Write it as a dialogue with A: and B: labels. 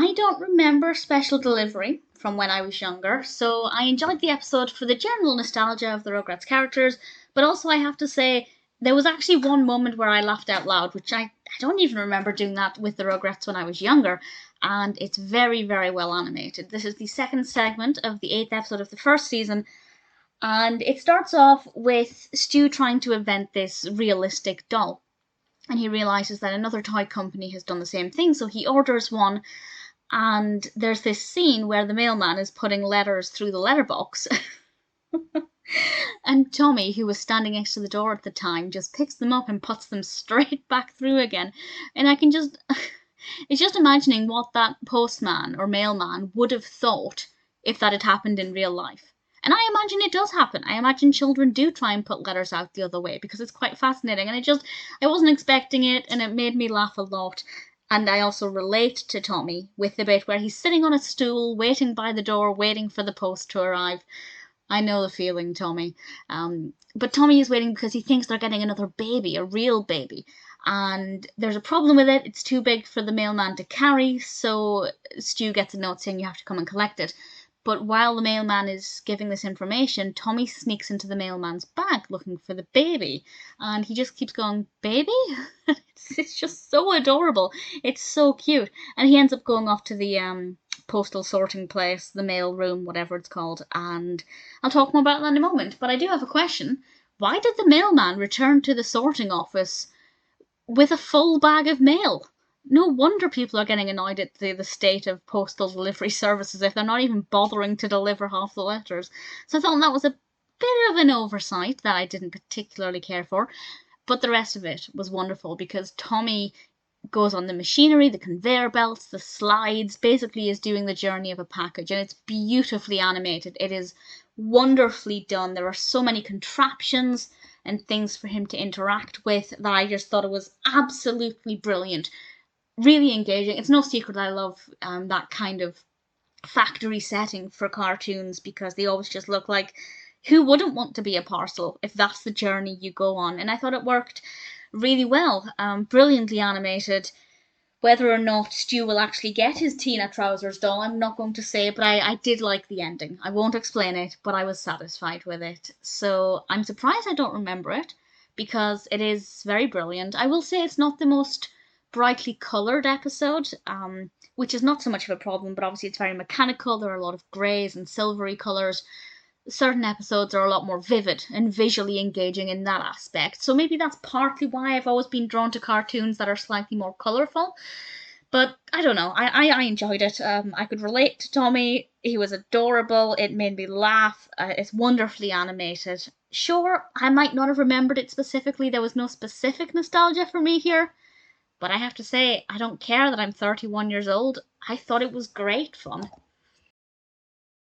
A: I don't remember Special Delivery from when I was younger, so I enjoyed the episode for the general nostalgia of the Rugrats characters, but also I have to say, there was actually one moment where I laughed out loud, which I don't even remember doing that with the Rugrats when I was younger, and it's very, very well animated. This is the second segment of the 8th episode of the first season, and it starts off with Stu trying to invent this realistic doll. And he realizes that another toy company has done the same thing, so he orders one. And there's this scene where the mailman is putting letters through the letterbox. And Tommy, who was standing next to the door at the time, just picks them up and puts them straight back through again. And I can just... it's just imagining what that postman or mailman would have thought if that had happened in real life. And I imagine it does happen. I imagine children do try and put letters out the other way because it's quite fascinating. And I wasn't expecting it, and it made me laugh a lot. And I also relate to Tommy with the bit where he's sitting on a stool, waiting by the door, waiting for the post to arrive. I know the feeling, Tommy. But Tommy is waiting because he thinks they're getting another baby, a real baby. And there's a problem with it. It's too big for the mailman to carry, so Stu gets a note saying you have to come and collect it. But while the mailman is giving this information, Tommy sneaks into the mailman's bag looking for the baby. And he just keeps going, baby? It's just so adorable. It's so cute. And he ends up going off to the postal sorting place, the mail room, whatever it's called. And I'll talk more about that in a moment. But I do have a question. Why did the mailman return to the sorting office with a full bag of mail? No wonder people are getting annoyed at the state of postal delivery services if they're not even bothering to deliver half the letters. So I thought that was a bit of an oversight that I didn't particularly care for. But the rest of it was wonderful because Tommy goes on the machinery, the conveyor belts, the slides, basically is doing the journey of a package. And it's beautifully animated. It is wonderfully done. There are so many contraptions and things for him to interact with that I just thought it was absolutely brilliant. Really engaging. It's no secret I love that kind of factory setting for cartoons because they always just look like, who wouldn't want to be a parcel if that's the journey you go on? And I thought it worked really well. Brilliantly animated. Whether or not Stu will actually get his Tina Trousers doll, I'm not going to say, but I did like the ending. I won't explain it, but I was satisfied with it. So I'm surprised I don't remember it because it is very brilliant. I will say it's not the most brightly coloured episode, which is not so much of a problem, but obviously it's very mechanical. There are a lot of greys and silvery colours. Certain episodes are a lot more vivid and visually engaging in that aspect. So maybe that's partly why I've always been drawn to cartoons that are slightly more colourful. But I don't know, I enjoyed it. I could relate to Tommy. He was adorable. It made me laugh. It's wonderfully animated. Sure, I might not have remembered it specifically. There was no specific nostalgia for me here. But I have to say, I don't care that I'm 31 years old. I thought it was great fun.